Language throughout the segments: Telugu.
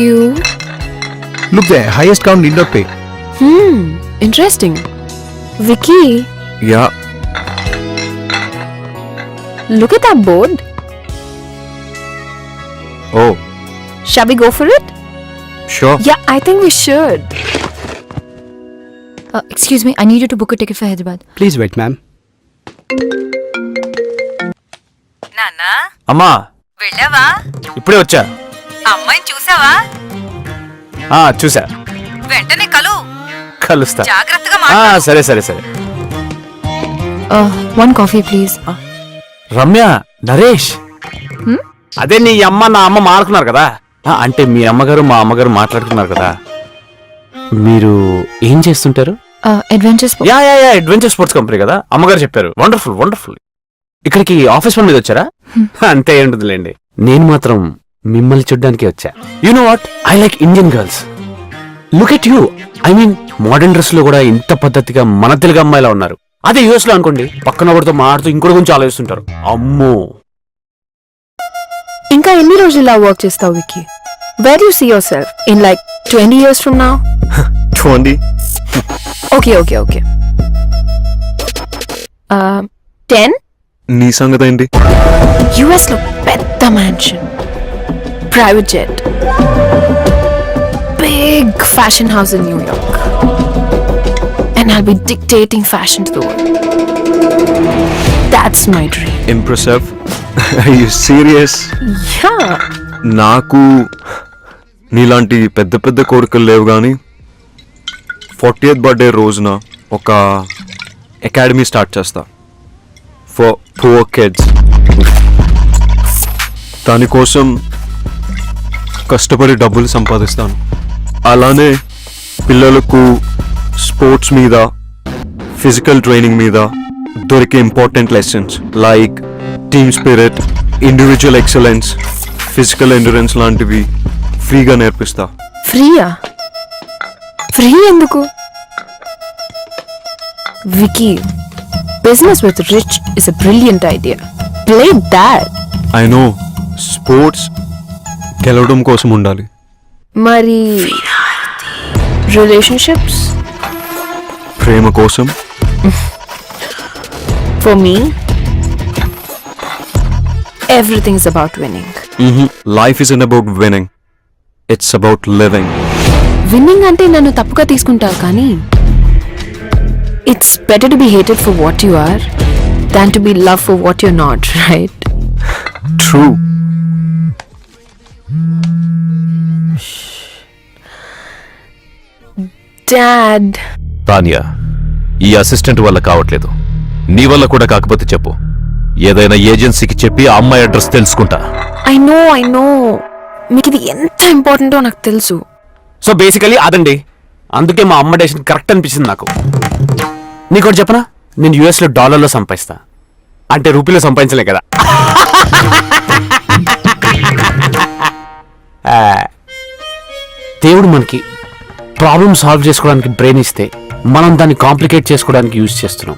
you. Look there, highest count need not pay. Interesting. Vicky, Yeah. look at that board. Oh, Shall we go for it? sure. Yeah, I think we should. Excuse me, I need you to book a ticket for Hyderabad. Please wait, ma'am. నాన్నా అమ్మా వెళ్ళావా? ఇప్పుడే వచ్చా. అమ్మాయిని చూసావా? చూసా. వెంటనే కలుస్తా. జాగ్రత్తగా సరే సరే సరే. One coffee, please. Ramya, Naresh, అదే నీ అమ్మ నా అమ్మ మాట్లాడుకున్నారు కదా. అంటే మీ అమ్మగారు మా అమ్మగారు మాట్లాడుకున్నారు కదా. మీరు ఏం చేస్తుంటారు? Adventure sport. Yeah adventure sports company కదా, అమ్మగారు చెప్పారు. Wonderful wonderful. ఇక్కడికి ఆఫీస్ పని మీద వచ్చారా? అంతే ఉంటుందిలేండి. నేను మాత్రం మిమ్మల్ని చూడ్డానికి వచ్చా. You know what, I like Indian girls. Look at you. I mean modern dress లో కూడా ఇంత పద్ధతిగా మన తెలుగు అమ్మాయిలా ఉన్నారు. అదే యూఎస్ లో అనుకోండి, పక్కన ఒకటితో మాడుతూ ఇంకోటి గురించి ఆలోచిస్తుంటారు. అమ్మో. ఇంకా ఎన్ని రోజులు ఇలా వర్క్ చేస్తావు Vicky? Where do you see yourself in like 20 years from now? 20. Okay. 10? నీ సంగతి ఏంటి? US లో పెద్ద mansion, private jet, big fashion house in న్యూయార్క్, and I'll be dictating fashion to the world. That's my dream. Impressive. Are you serious? Yeah. నాకు నీలాంటి పెద్ద పెద్ద కోరికలు లేవు కానీ 40th బర్త్డే రోజున ఒక అకాడమీ స్టార్ట్ చేస్తా ఫర్ పూర్ కిడ్స్. దానికోసం కష్టపడి డబ్బులు సంపాదిస్తాను. అలానే పిల్లలకు స్పోర్ట్స్ మీద, ఫిజికల్ ట్రైనింగ్ మీద దొరికే important lessons like team spirit, individual excellence, physical endurance లాంటివి ఫ్రీగా నేర్పిస్తా. ఫ్రీయా? ఫ్రీ ఎందుకు? Vicky, business with rich is a brilliant idea. Play that. I know, sports గెలవడం కోసం ఉండాలి. మరి relationships? ప్రేమ కోసం. For me, everything is about winning. Life is in about winning, it's about living. Winning అంటే నన్ను తప్పుగా తీసుకుంటావు కానీ it's better to be hated for what you are than to be love for what you are not, right? True. Dad, Tania, ఈ అసిస్టెంట్ వల్ల కావట్లేదు. నీ వల్ల కూడా కాకపోతే చెప్పు, ఏదైనా ఏజెన్సీకి చెప్పి ఆ అమ్మాయి అడ్రస్ తెలుసుకుంటా. ఐ నో మీకు ఇది ఎంత ఇంపార్టెంటో నాకు తెలుసు. సో బేసికలీ అదండి. అందుకే మా అమ్మ డెసిషన్ కరెక్ట్ అనిపించింది నాకు. నీకోటి చెప్పనా, నేను యూఎస్ లో డాలర్లో సంపాదిస్తా, అంటే రూపీలో సంపాదించలే కదా. దేవుడు మనకి ప్రాబ్లమ్ సాల్వ్ చేసుకోవడానికి బ్రెయిన్ ఇస్తే మనం దాన్ని కాంప్లికేట్ చేసుకోవడానికి యూజ్ చేస్తున్నాం.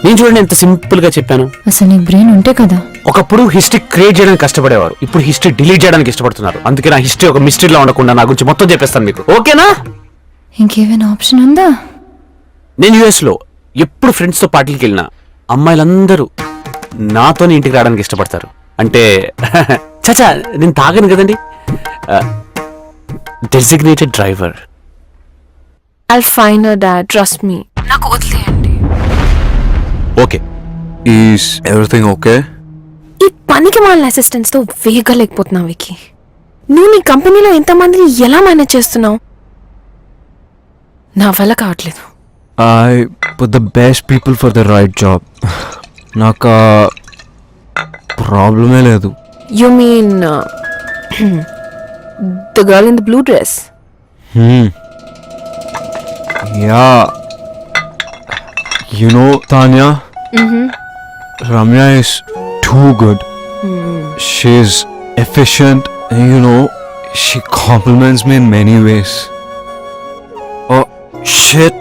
నేను చూడండి ఎంత సింపుల్ గా చెప్పాను. అసలు నీకు బ్రెయిన్ ఉంటే కదా. ఒకప్పుడు హిస్టరీ క్రియేట్ చేయడానికి కష్టపడేవారు, ఇప్పుడు హిస్టరీ డిలీట్ చేయడానికి ఇష్టపడుతున్నారు. అందుకే నా హిస్టరీ ఒక మిస్టరీలా ఉండకుండా నా గురించి మొత్తం చెప్పేస్తాను మీకు, ఓకేనా? ఇంకేమైనా ఆప్షన్ ఉందా? నేను యూఎస్ లో ఎప్పుడు ఫ్రెండ్స్ తో పార్టీకి వెళ్ళినా అమ్మాయిలందరూ నాతోనే ఇంటికి రావడానికి ఇష్టపడతారు. అంటే చచా నేను తాగను కదండి, designated driver. I'll find her, dad, trust me. నాకు వదిలేయండి. Okay, is everything okay? ఈ పనికి వాళ్ళ అసిస్టెంట్స్ తో వేగలేకపోతున్నా వికీ. నువ్వు నీ కంపెనీలో ఎంతమందిని ఎలా మేనేజ్ చేస్తున్నావు? నా వల్ల కావట్లేదు. I put the best people for the right job. నాకు ప్రాబ్లమే లేదు. You mean the girl in the blue dress? Yeah. You know, Tanya, Ramya is too good. She's efficient and you know, she compliments me in many ways. Oh, shit.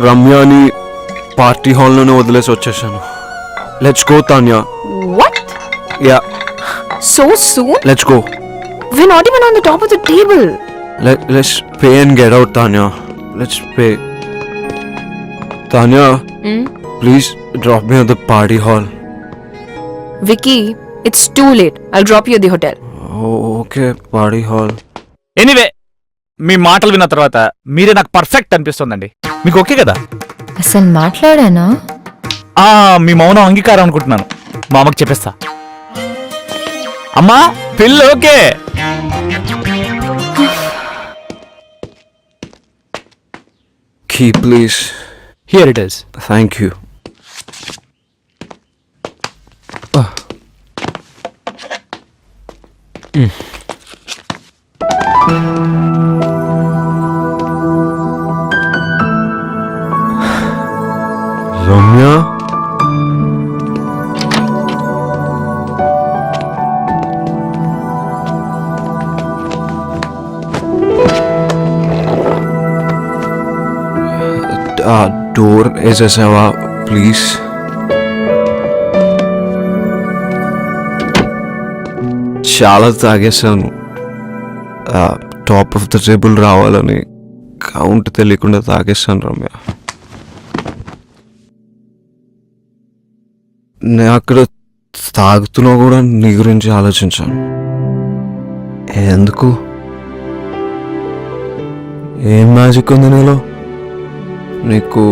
రమ్యాని పార్టీ హాల్లోనే వదిలేసి వచ్చేసాను. Let's go Tanya. What? Yeah, So soon? Let's go. We're not even on the top of the table. Let's pay and get out, Tanya. Let's pay. Tanya, please drop me at the party hall. Vicky, it's too late. I'll drop you at the hotel. Oh, okay, party hall. Anyway మీ మాటలు విన్న తర్వాత మీరే నాకు పర్ఫెక్ట్ అనిపిస్తుందండి. మీకు ఓకే కదా? అసలు మాట్లాడానా? మీ మౌనం అంగీకారం అనుకుంటున్నాను. మా అమ్మకి చెప్పేస్తా. అమ్మా పిల్ల okay. Key, please. Here it is. Thank you. Ramya? Door వేసేసావా ప్లీజ్? చాలా తాగేశాను. టాప్ ఆఫ్ ద టేబుల్ రావాలని కౌంట్ తెలియకుండా తాగేశాను రమ్య. నేను అక్కడ తాగుతున్నా కూడా నీ గురించి ఆలోచించాను. ఎందుకు? ఏం మ్యాజిక్ ఉంది నీలో? నీకు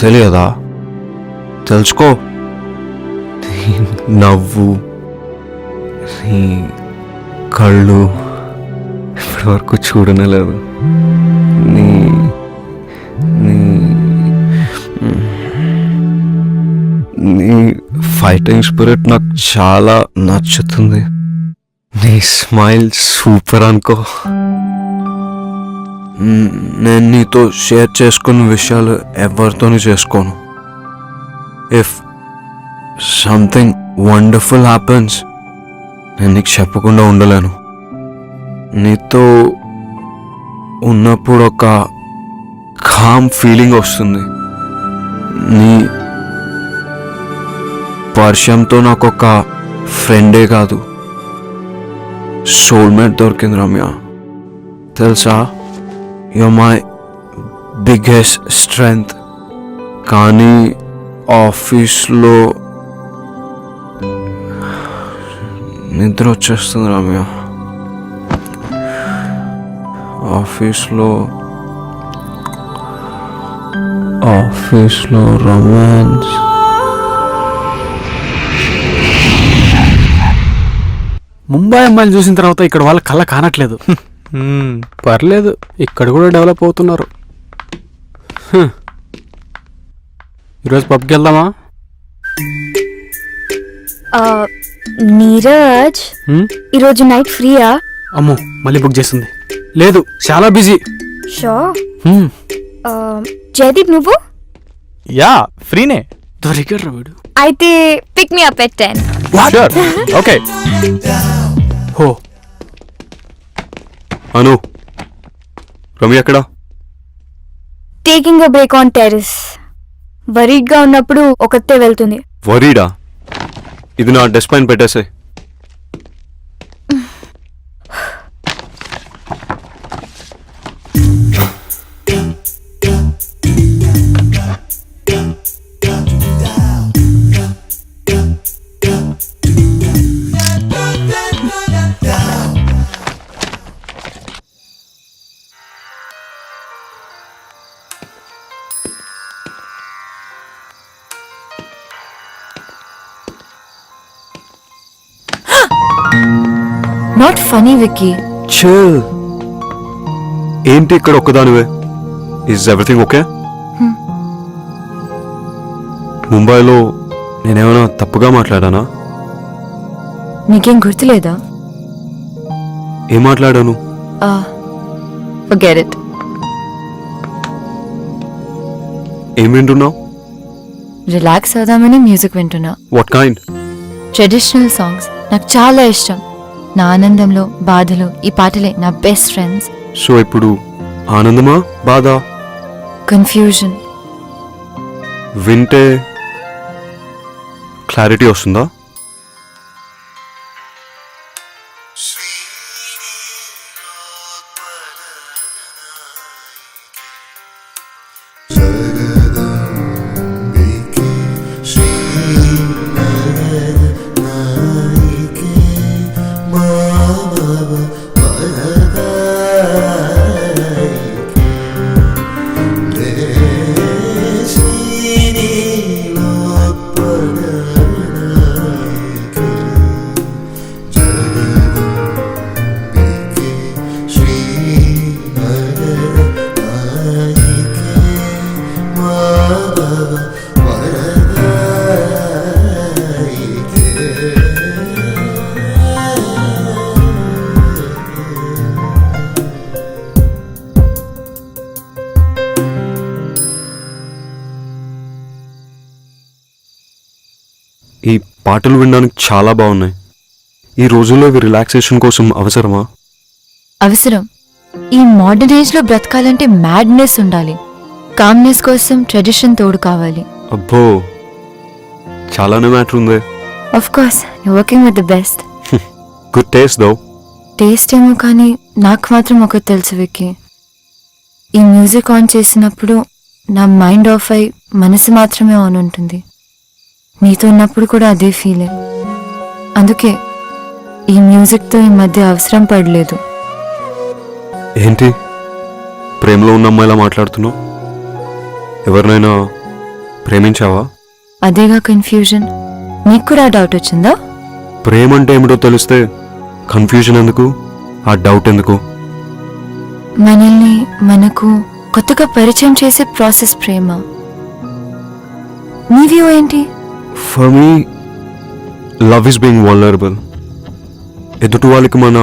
తెలియదా? తెలుసుకో. నీ నవ్వు, నీ కళ్ళు ఇప్పటివరకు చూడనేలేదు. నీ నీ నీ ఫైటింగ్ స్పిరిట్ నాకు చాలా నచ్చుతుంది. నీ స్మైల్ సూపర్ అనుకో. నేను నీతో షేర్ చేసుకున్న విషయాలు ఎవరితోనూ చేసుకోను. ఇఫ్ సంథింగ్ వండర్ఫుల్ హ్యాపెన్స్ నేను నీకు చెప్పకుండా ఉండలేను. నీతో ఉన్నప్పుడు ఒక కామ్ ఫీలింగ్ వస్తుంది. నీ పరిచయంతో నాకు ఒక ఫ్రెండే కాదు, సోల్మేట్ దొరికింది రమ్య. తెలుసా, you're my biggest strength. కానీ ఆఫీస్లో నిద్ర వచ్చేస్తుంది రమ్య. ఆఫీస్లో రొమాన్స్. ముంబై అమ్మాయిలు చూసిన తర్వాత ఇక్కడ వాళ్ళ కళ్ళ కానట్లేదు. పర్లేదు, ఇక్కడ కూడా డెవలప్ అవుతున్నారు. ఈరోజు పబ్కి వెళ్దామా? నీరజ్, ఈరోజు నైట్ ఫ్రీయా? అమ్మో, మళ్ళీ బుక్ చేస్తుంది. లేదు, చాలా బిజీ. షో. జయదీప్, నువ్వు? యా, ఫ్రీనే. దొరికారు వీడు. అయితే pick me up at 10. Sure, okay. హో, అను, రమ్య ఎక్కడా? Taking a break on terrace. వరీడ్గా ఉన్నప్పుడు ఒకతే వెళ్తుంది. వరీడా? ఇది నా డెస్క్ పైన పెట్టేసే. Not funny Vicky. చిల్. ఏంటి ఇక్కడ ఒక్కదానివే? Is everything okay? ముంబైలో నేనేమైనా తప్పుగా మాట్లాడానా? నీకేం గుర్తులేదా? ఏం మాట్లాడాను? Forget it. ఏం వింటున్నావు? రిలాక్స్ అవుదామని మ్యూజిక్ వింటున్నా. What kind? ట్రెడిషనల్ సాంగ్స్ నాకు చాలా ఇష్టం. నా ఆనందంలో, బాధలో ఈ పాటలే నా బెస్ట్ ఫ్రెండ్స్. సో ఇప్పుడు ఆనందమా, బాధ? కన్ఫ్యూజన్. వింటే క్లారిటీ వస్తుందా? ఈ పాటలు వినడానికి చాలా బాగున్నాయి. ఈ రోజుల్లో ఇవి రిలాక్సేషన్ కోసం అవసరమా? అవసరం. ఈ మోడర్న్ ఏజ్ లో బ్రతకాలంటే మ్యాడ్నెస్ ఉండాలి. కామ్నెస్ కోసం ట్రెడిషన్ తోడు కావాలి. అబ్బో, చాలానే మ్యాటర్ ఉంది. Of course you working with the best. Good taste though. Taste ఏమో కానీ నాకు మాత్రం ఒకటి తెలుసు విక్కీ. ఈ మ్యూజిక్ ఆన్ చేసినప్పుడు నా మైండ్ ఆఫ్ అయి మనసు మాత్రమే ఆన్ ఉంటుంది. నీతో ఉన్నప్పుడు కూడా అదే ఫీలింగ్. అందుకే ఈ మ్యూజిక్తో ఈ మధ్య అవసరం పడలేదు. ఏంటి ప్రేమలో ఉన్న అమ్మాయిలా మాట్లాడుతున్నావు? ఎవరినైనా ప్రేమించావా? అదేగా కన్ఫ్యూజన్. నీకు కూడా డౌట్ వచ్చిందా? ప్రేమ అంటే ఏమిటో తెలిస్తే కన్ఫ్యూజన్ ఎందుకు, ఆ డౌట్ ఎందుకు? మనల్ని మనకు కొత్తగా పరిచయం చేసే ప్రాసెస్ ప్రేమ. నీ వ్యూ ఏంటి? For me love is being vulnerable. ఎదుటి వాళ్ళకి మన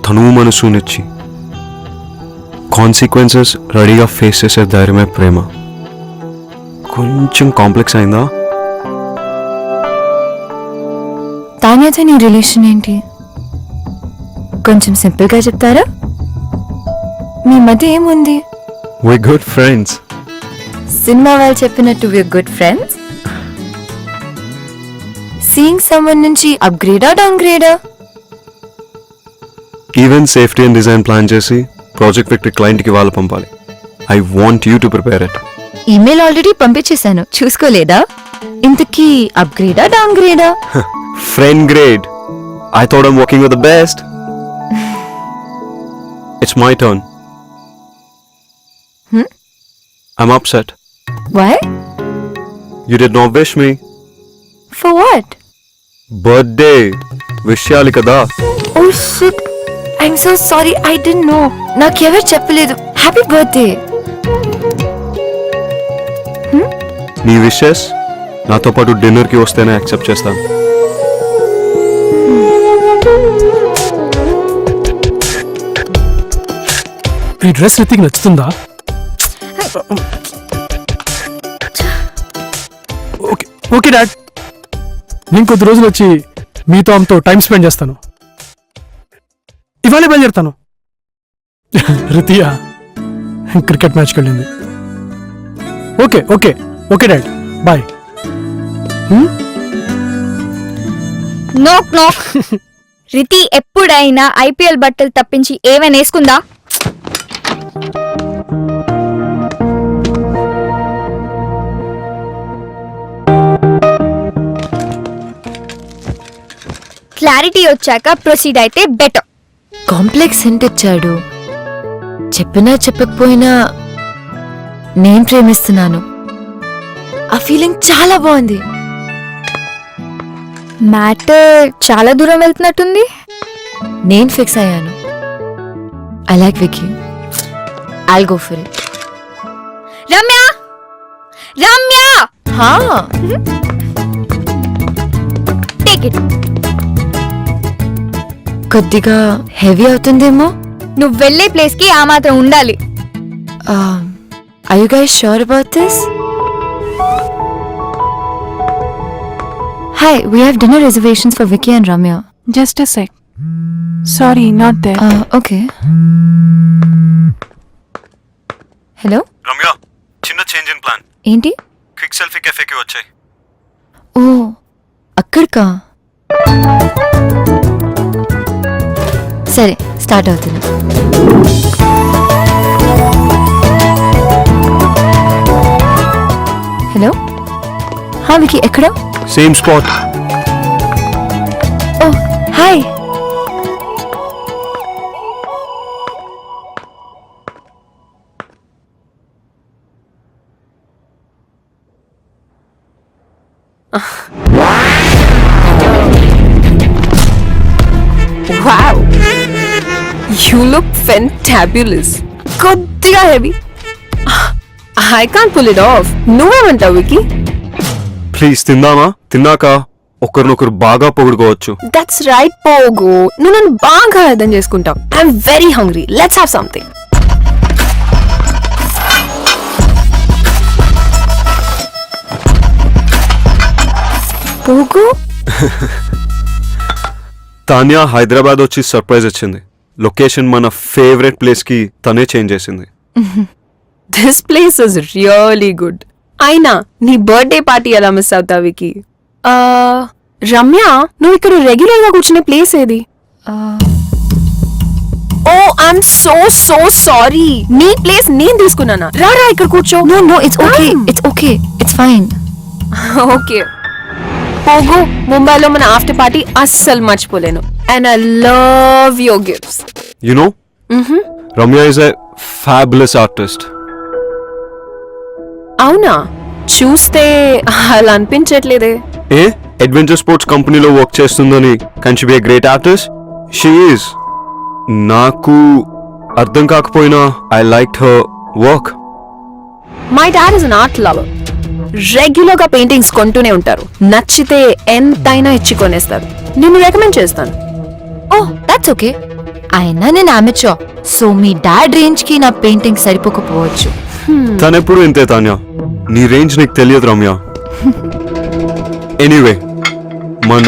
తనువు మనసునిచ్చి కాన్సిక్వెన్సెస్ రెడీగా ఫేస్ చేసే ధైర్యమే ప్రేమ. కొంచెం కాంప్లెక్స్ అయిందా? తాన్యాతో నీ రిలేషన్ ఏంటి? కొంచెం సింపుల్గా చెప్తారా? మీ మధ్య ఏముంది? వి గుడ్ ఫ్రెండ్స్. సినిమా వాళ్ళు చెప్పినట్టు వి గుడ్ ఫ్రెండ్స్. సీయింగ్ సమ్మన్ నుంచి అప్గ్రేడా డౌన్ గ్రేడా? Event safety and design plan చేసి ప్రాజెక్ట్ విక్టరీ క్లయింట్కి వాళ్ళు పంపాలి. I want you to prepare it. Email already పంపించేశాను, చూసుకోలేదా? ఇంతకీ అప్గ్రేడా డౌన్ గ్రేడా? Friend grade. I thought I'm working with the best. It's my turn. I'm upset. Why? You did not wish me. For what? Birthday. Vishyali kada. Oh shit. I'm so sorry. I didn't know. నాకెవరు చెప్పలేదు. Happy birthday. నీ విషెస్ నాతో పాటు డిన్నర్కి వస్తేనే యాక్సెప్ట్ చేస్తాను. ఈ డ్రెస్ రితికి నచ్చుతుందా? ఓకే ఓకే డాడ్, నేను కొద్ది రోజులు వచ్చి మీతో ఆమెతో టైం స్పెండ్ చేస్తాను. ఇవాళే బయలుదేరుతాను. రితియా క్రికెట్ మ్యాచ్కి వెళ్ళింది. Okay okay okay dad, bye. Knock knock. Riti ఎప్పుడైనా ఐపీఎల్ బట్టలు తప్పించి ఏమైనా వేసుకుందా? క్లారిటీ వచ్చాక ప్రొసీడ్ అయితే బెటర్. కాంప్లెక్స్ హింట్ ఇచ్చాడు. చెప్పినా చెప్పకపోయినా నేను ప్రేమిస్తున్నాను. ఆ ఫీలింగ్ చాలా బాగుంది. మ్యాటర్ చాలా దూరం వెళ్తున్నట్టుంది. నేను ఫిక్స్ అయ్యాను. I like Vicky. I'll go for it. Ramya Ramya హా, టేక్ ఇట్. కొద్దిగా హెవీ అవుతుందేమో. నువ్వు వెళ్ళే ప్లేస్ కి ఆ మాత్రం ఉండాలి. Are you guys sure about this? Hi, we have dinner reservations for Vicky and Ramya. Just a sec. Sorry, not there. Okay. Hello? Ramya, చిన్న చేంజ్ ఇన్ ప్లాన్. ఏంటి? క్విక్ సెల్ఫీ కెఫేకి వచ్చాయి. ఓ, అక్కడికా? సరే, స్టార్ట్ అవుతుంది. హలో, హా వికీ, ఎక్కడ? Same spot. Oh hi. Wow, you look fantabulous. కొద్దిగా heavy. I can't pull it off. నువ్వేమంటావు వికీ? ప్లీజ్ తిందామా? తిన్నాక ఒకరినొకరు బాగా పొగుడుకోవచ్చు. That's right, పోగు. నువ్వు నన్ను బాగా అర్థం చేసుకుంటావు. I'm very hungry. Let's have something. పోగు తాన్యా హైదరాబాద్ వచ్చి సర్ప్రైజ్ ఇచ్చింది. లొకేషన్ మన ఫేవరెట్ ప్లేస్ కి తనే చేంజ్ చేసింది. This place is really good. అయినా నీ బర్త్డే పార్టీ ఎలా మిస్ అవుతావు వికి? రమ్య, నువ్వు ఇక్కడ రెగ్యులర్ గా కూర్చునే ప్లేస్ ఏది? ఓ ఐఎమ్ సో సారీ, నీ ప్లేస్ నేను తీసుకున్నానా? రారా ఇక్కడ కూర్చో. No no it's okay it's okay it's fine. Okay పోగు, ముంబైలో మన ఆఫ్టర్ పార్టీ అస్సలు మర్చిపోలేను. And I love your gifts. You know Ramya is a fabulous artist. అవునా? చూస్తే అలా అనిపించట్లేదే. ఏ అడ్వెంచర్ స్పోర్ట్స్ కంపెనీలో వర్క్ చేస్తుందని can she be a great artist? She is. నాకు అర్థం కాకపోయినా I like her work. My dad is an art lover. Regular గా పెయింటింగ్స్ కొంటూనే ఉంటారు. నచ్చితే ఎంతైనా ఇచ్చి కొనేస్తారు. నిన్ను రికమెండ్ చేస్తాను. Oh that's okay. అయినా నేను అమెచూర్, సో మీ డాడ్ రేంజ్ కి నా పెయింటింగ్ సరిపోకపోవచ్చు. తనెప్పుడు ఇంతే తాన్యా, నీ రేంజ్ నీకు తెలియదు రమ్య. ఎనీవే, మన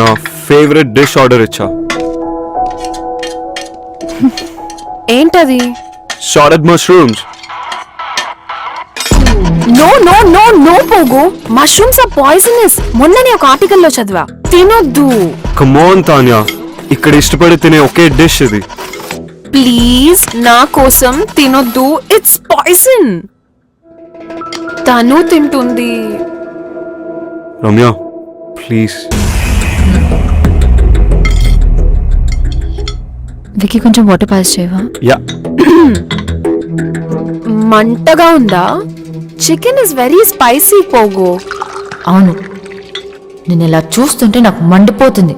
ఫేవరెట్ డిష్ ఆర్డర్ ఇచ్చా. ఏంటది? Sauteed mushrooms. No no no no పోగు, మష్రూమ్స్ ఆర్ పాయిజనస్. మొన్ననే ఒక ఆర్టికల్లో చదివా. తినొద్దు. కమ్ ఆన్ తాన్యా, ఇక్కడ ఇష్టపడి తినే ఒకే డిష్ ఇది. ప్లీజ్ నా కోసం తినొద్దు. It's poison. తను తింటుంది. రమ్య ప్లీజ్. వికి కొంచెం వాటర్ పాస్ చేయవా? యా. మంటగా ఉందా? చికెన్ ఇస్ వెరీ స్పైసీ పోగు. అవును, నేను ఇలా చూస్తుంటే నాకు మండిపోతుంది.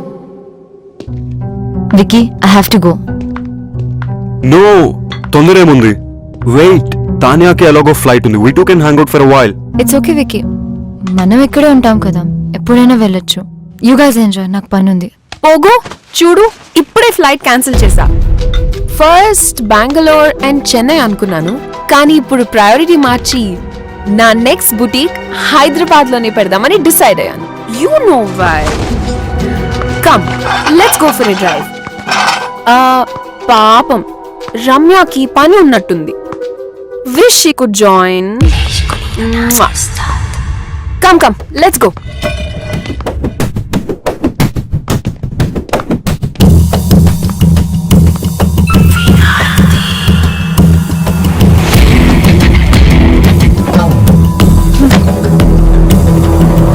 Vicky I have to go. No, తొందర ఏముంది? వెయిట్, తాన్యాకి ఎలాగో ఫ్లైట్ ఉంది. We two can hang out for a while. It's okay Vicky, మనం ఇక్కడే ఉంటాం కదా, ఎప్పుడైనా వెళ్ళొచ్చు. యూ గైస్ ఎంజాయ్, నాకు పని ఉంది. పోగు చూడు, ఇప్పుడే ఫ్లైట్ క్యాన్సిల్ చేశా. ఫస్ట్ బెంగళూరు అండ్ చెన్నై అనుకున్నాను, కానీ ఇప్పుడు ప్రయారిటీ మార్చి నా నెక్స్ట్ బుటీక్ హైదరాబాద్ లోనే పెడదామని డిసైడ్ అయ్యాను. You know why. Come let's go for a drive. పాపం రమ్యకి పని ఉన్నట్టుంది. Wish she could join. Come come let's go.